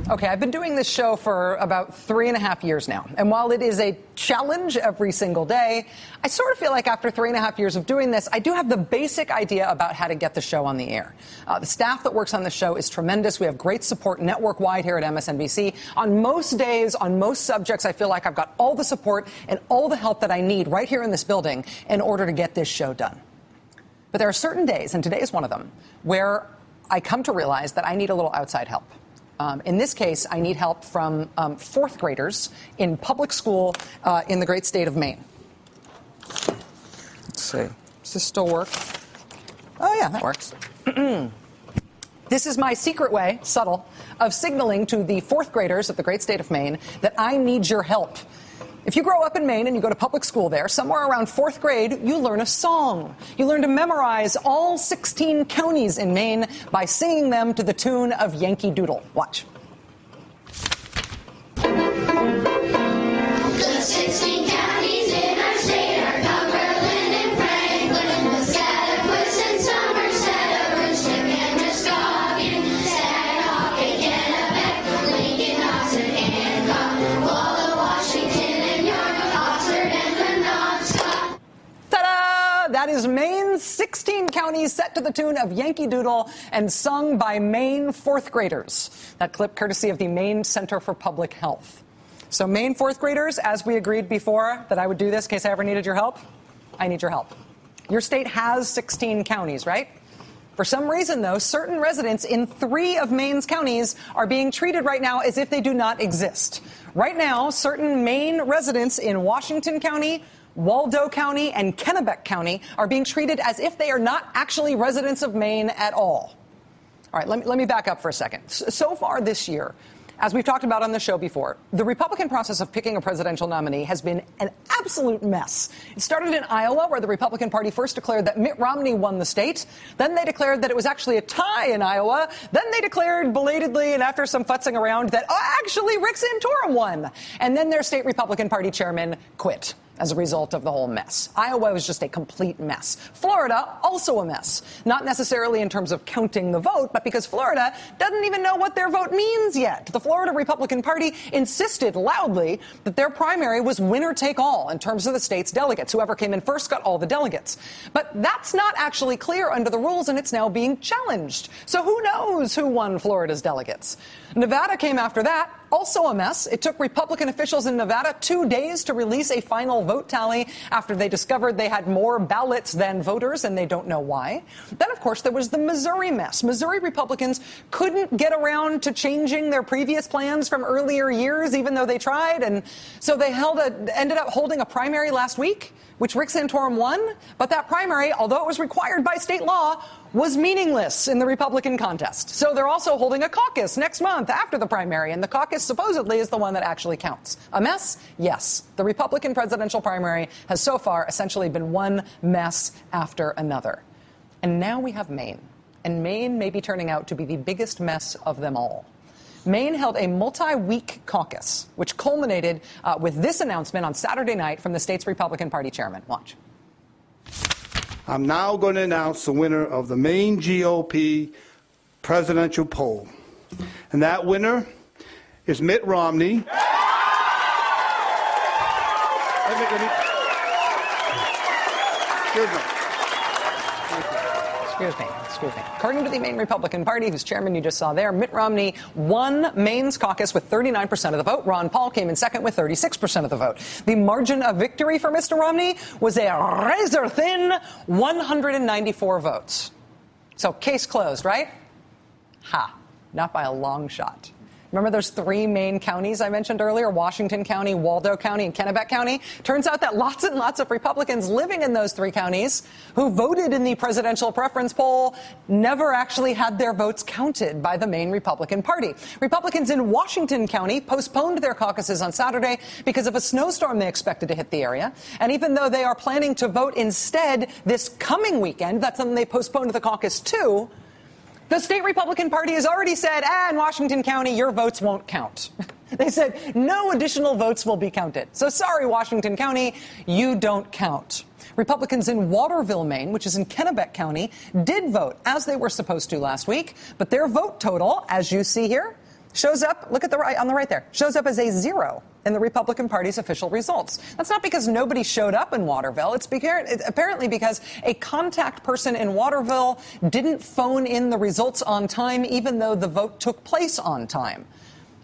Okay, I've been doing this show for about 3.5 years now. And while it is a challenge every single day, I sort of feel like after 3.5 years of doing this, I do have the basic idea about how to get the show on the air. The staff that works on the show is tremendous. We have great support network-wide here at MSNBC. On most days, on most subjects, I feel like I've got all the support and all the help that I need right here in this building in order to get this show done. But there are certain days, and today is one of them, where I come to realize that I need a little outside help. In this case, I need help from fourth graders in public school in the great state of Maine. Let's see. Does this still work? Oh, yeah, that works. This is my secret way, subtle, of signaling to the fourth graders of the great state of Maine that I need your help. If you grow up in Maine and you go to public school there, somewhere around fourth grade, you learn a song. You learn to memorize all 16 counties in Maine by singing them to the tune of Yankee Doodle. Watch. The 16 counties in our state are Cumberland and Franklin, Scattapus and Somerset, Aroostook and Muscogin, Saginaw, Kennebec, Lincoln, Oxford, Hancock, Walla, Washington, Ta-da! That is Maine's 16 counties set to the tune of Yankee Doodle and sung by Maine fourth graders. That clip courtesy of the Maine Center for Public Health. So Maine fourth graders, as we agreed before that I would do this in case I ever needed your help, I need your help. Your state has 16 counties, right? For some reason, though, certain residents in 3 of Maine's counties are being treated right now as if they do not exist. Right now, certain Maine residents in Washington County, Waldo County, and Kennebec County are being treated as if they are not actually residents of Maine at all. All right, let me back up for a second. So far this year, as we've talked about on the show before, the Republican process of picking a presidential nominee has been an absolute mess. It started in Iowa, where the Republican Party first declared that Mitt Romney won the state. Then they declared that it was actually a tie in Iowa. Then they declared belatedly and after some futzing around that, actually, Rick Santorum won. And then their state Republican Party chairman quit as a result of the whole mess. Iowa was just a complete mess. Florida, also a mess. Not necessarily in terms of counting the vote, but because Florida doesn't even know what their vote means yet. The Florida Republican Party insisted loudly that their primary was winner take all in terms of the state's delegates. Whoever came in first got all the delegates. But that's not actually clear under the rules, and it's now being challenged. So who knows who won Florida's delegates? Nevada came after that. Also a mess. It took Republican officials in Nevada 2 days to release a final vote tally after they discovered they had more ballots than voters, and they don't know why. Then, of course, there was the Missouri mess. Missouri Republicans couldn't get around to changing their previous plans from earlier years, even though they tried, and so they ended up holding a primary last week, which Rick Santorum won. But that primary, although it was required by state law, was meaningless in the Republican contest. So they're also holding a caucus next month after the primary, and the caucus supposedly is the one that actually counts. A mess? Yes. The Republican presidential primary has so far essentially been one mess after another. And now we have Maine. And Maine may be turning out to be the biggest mess of them all. Maine held a multi-week caucus, which culminated with this announcement on Saturday night from the state's Republican Party chairman. Watch. I'm now going to announce the winner of the Maine GOP presidential poll. And that winner is Mitt Romney. Excuse me. According to the Maine Republican Party, whose chairman you just saw there, Mitt Romney won Maine's caucus with 39% of the vote. Ron Paul came in second with 36% of the vote. The margin of victory for Mr. Romney was a razor-thin 194 votes. So case closed, right? Ha. Not by a long shot. Remember those 3 Maine counties I mentioned earlier, Washington County, Waldo County, and Kennebec County? Turns out that lots and lots of Republicans living in those 3 counties who voted in the presidential preference poll never actually had their votes counted by the Maine Republican Party. Republicans in Washington County postponed their caucuses on Saturday because of a snowstorm they expected to hit the area. And even though they are planning to vote instead this coming weekend, that's something they postponed the caucus to, the state Republican Party has already said, in Washington County, your votes won't count. They said no additional votes will be counted. So sorry, Washington County, you don't count. Republicans in Waterville, Maine, which is in Kennebec County, did vote as they were supposed to last week. But their vote total, as you see here, shows up, look at the right, on the right there, shows up as a 0 in the Republican Party's official results. That's not because nobody showed up in Waterville. It's apparently because a contact person in Waterville didn't phone in the results on time, even though the vote took place on time.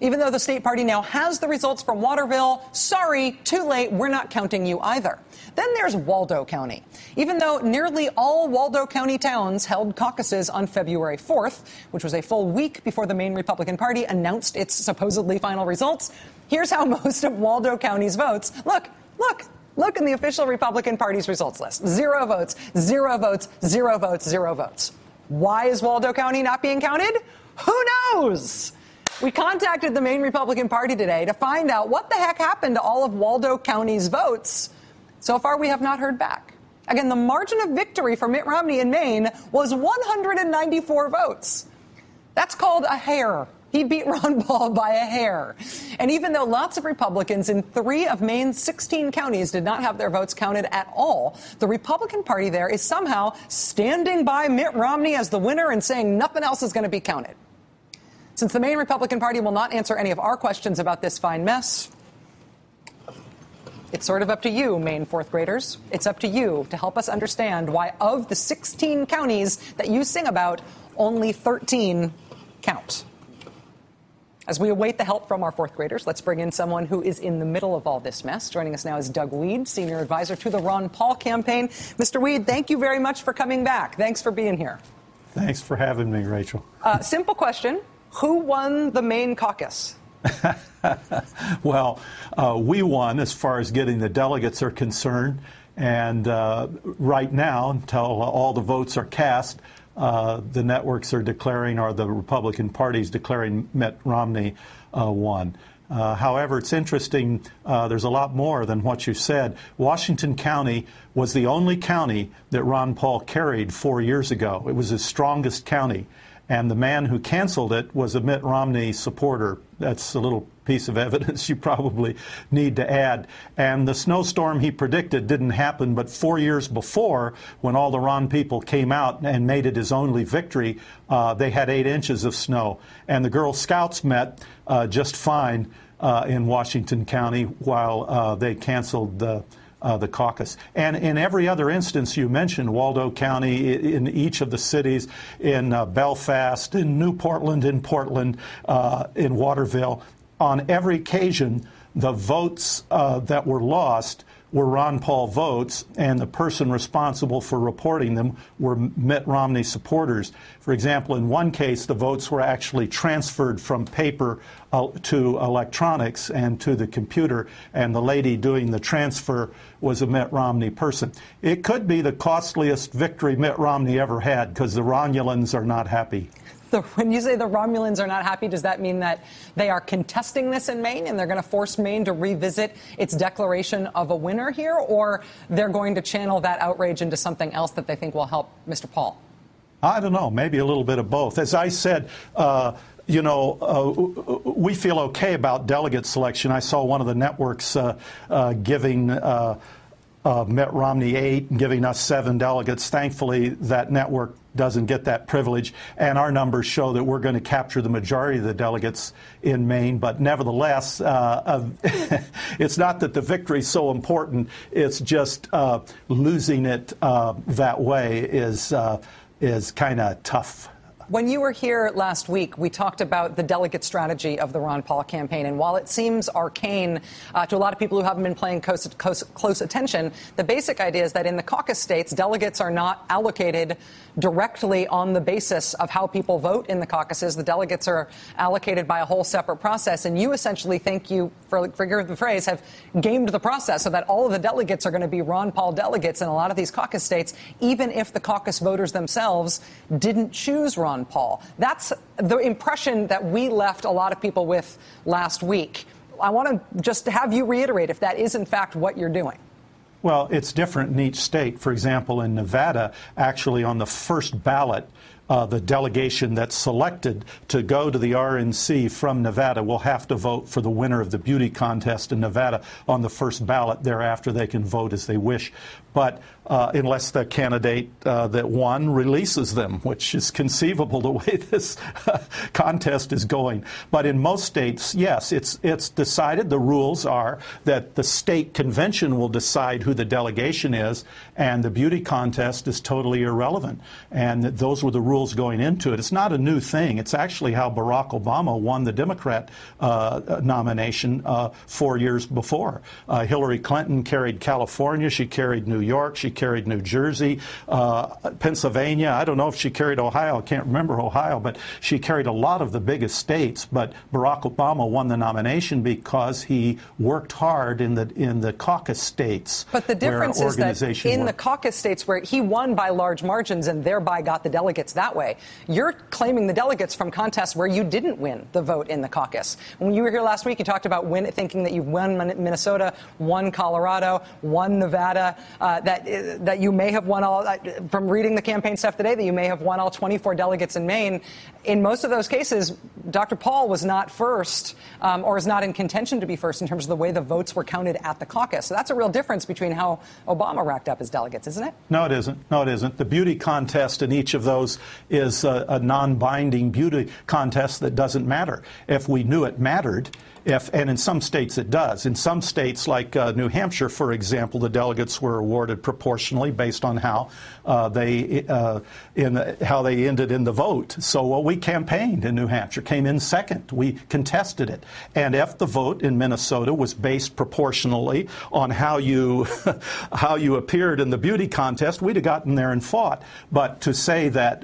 Even though the state party now has the results from Waterville, sorry, too late, we're not counting you either. Then there's Waldo County. Even though nearly all Waldo County towns held caucuses on February 4th, which was a full week before the Maine Republican Party announced its supposedly final results, here's how most of Waldo County's votes look in the official Republican Party's results list. 0 votes, 0 votes, 0 votes, 0 votes. Why is Waldo County not being counted? Who knows? We contacted the Maine Republican Party today to find out what the heck happened to all of Waldo County's votes. So far, we have not heard back. Again, the margin of victory for Mitt Romney in Maine was 194 votes. That's called a hair. He beat Ron Paul by a hair. And even though lots of Republicans in 3 of Maine's 16 counties did not have their votes counted at all, the Republican Party there is somehow standing by Mitt Romney as the winner and saying nothing else is going to be counted. Since the Maine Republican Party will not answer any of our questions about this fine mess, it's sort of up to you, Maine fourth graders. It's up to you to help us understand why of the 16 counties that you sing about, only 13 count. As we await the help from our fourth graders, let's bring in someone who is in the middle of all this mess. Joining us now is Doug Wead, senior advisor to the Ron Paul campaign. Mr. Wead, thank you very much for coming back. Thanks for being here. Thanks for having me, Rachel. Simple question. Who won the Maine caucus? Well, we won as far as getting the delegates are concerned. And right now, until all the votes are cast, the networks are declaring, or the Republican Party is declaring Mitt Romney won. However, it's interesting, there's a lot more than what you said. Washington County was the only county that Ron Paul carried 4 years ago. It was his strongest county. And the man who canceled it was a Mitt Romney supporter. That's a little piece of evidence you probably need to add. And the snowstorm he predicted didn't happen, but 4 years before, when all the Ron people came out and made it his only victory, they had 8 inches of snow. And the Girl Scouts met just fine in Washington County while they canceled the caucus. And in every other instance you mentioned, Waldo County, in each of the cities, in Belfast, in New Portland, in Portland, in Waterville, on every occasion, the votes that were lost were Ron Paul votes, and the person responsible for reporting them were Mitt Romney supporters. For example, in one case, the votes were actually transferred from paper to electronics and to the computer, and the lady doing the transfer was a Mitt Romney person. It could be the costliest victory Mitt Romney ever had, because the Romulans are not happy. When you say the Romulans are not happy, does that mean that they are contesting this in Maine and they're going to force Maine to revisit its declaration of a winner here, or they're going to channel that outrage into something else that they think will help Mr. Paul? I don't know, maybe a little bit of both. As I said, we feel okay about delegate selection. I saw one of the networks giving Mitt Romney 8 and giving us 7 delegates. Thankfully, that network doesn't get that privilege, and our numbers show that we're going to capture the majority of the delegates in Maine. But nevertheless, it's not that the victory is so important. It's just losing it that way is kind of tough. When you were here last week, we talked about the delegate strategy of the Ron Paul campaign. And while it seems arcane to a lot of people who haven't been paying close attention, the basic idea is that in the caucus states, delegates are not allocated directly on the basis of how people vote in the caucuses. The delegates are allocated by a whole separate process. And you essentially think you, for the phrase, have gamed the process so that all of the delegates are going to be Ron Paul delegates in a lot of these caucus states, even if the caucus voters themselves didn't choose Ron Paul. That's the impression that we left a lot of people with last week. I want to just have you reiterate if that is, in fact, what you're doing. Well, it's different in each state. For example, in Nevada, actually on the first ballot, the delegation that's selected to go to the RNC from Nevada will have to vote for the winner of the beauty contest in Nevada on the first ballot. Thereafter, they can vote as they wish. But unless the candidate that won releases them, which is conceivable the way this contest is going. But in most states, yes, it's decided. The rules are that the state convention will decide who the delegation is, and the beauty contest is totally irrelevant. And those were the rules going into it. It's not a new thing. It's actually how Barack Obama won the Democrat nomination 4 years before. Hillary Clinton carried California. She carried New York. She carried New Jersey, Pennsylvania. I don't know if she carried Ohio. I can't remember Ohio, but she carried a lot of the biggest states. But Barack Obama won the nomination because he worked hard in the caucus states. But the difference is that in the caucus states where he won by large margins and thereby got the delegates that way, you're claiming the delegates from contests where you didn't win the vote in the caucus. When you were here last week, you talked about thinking that you won Minnesota, won Colorado, won Nevada, that you may have won all, from reading the campaign stuff today, that you may have won all 24 delegates in Maine. In most of those cases, Dr. Paul was not first or is not in contention to be first in terms of the way the votes were counted at the caucus. So that's a real difference between how Obama racked up his delegates, isn't it? No, it isn't. No, it isn't. The beauty contest in each of those is a non-binding beauty contest that doesn't matter. If we knew it mattered, and in some states it does. In some states, like New Hampshire, for example, the delegates were awarded proportionally based on how they ended in the vote. So we campaigned in New Hampshire, came in second. We contested it. And if the vote in Minnesota was based proportionally on how you how you appeared in the beauty contest, we'd have gotten there and fought. But to say that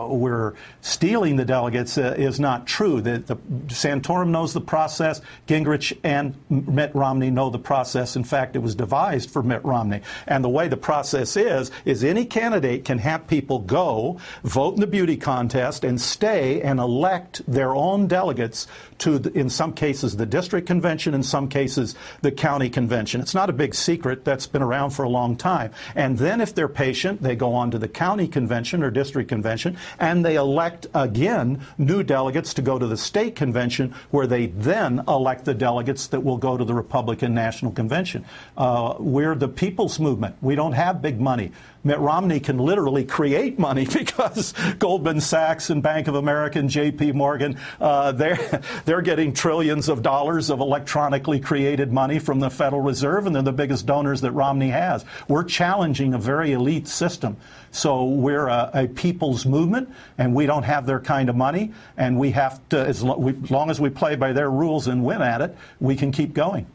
we're stealing the delegates is not true. Santorum knows the process. Gingrich and Mitt Romney know the process. In fact, it was devised for Mitt Romney. And the way the process is any candidate can have people go, vote in the beauty contest, and stay and elect their own delegates to, in some cases, the district convention, in some cases, the county convention. It's not a big secret. That's been around for a long time. And then if they're patient, they go on to the county convention or district convention, and they elect, again, new delegates to go to the state convention, where they then elect the delegates that will go to the Republican National Convention. We're the people's movement. We don't have big money. Mitt Romney can literally create money because Goldman Sachs and Bank of America and J.P. Morgan, they're getting trillions of dollars of electronically created money from the Federal Reserve, and they're the biggest donors that Romney has. We're challenging a very elite system. So we're a people's movement, and we don't have their kind of money, and we have to, as long as we play by their rules and win at it, we can keep going.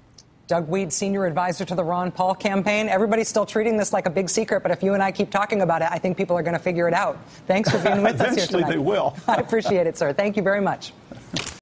Doug Wead, senior advisor to the Ron Paul campaign. Everybody's still treating this like a big secret, but if you and I keep talking about it, I think people are going to figure it out. Thanks for being with us here tonight. Eventually they will. I appreciate it, sir. Thank you very much.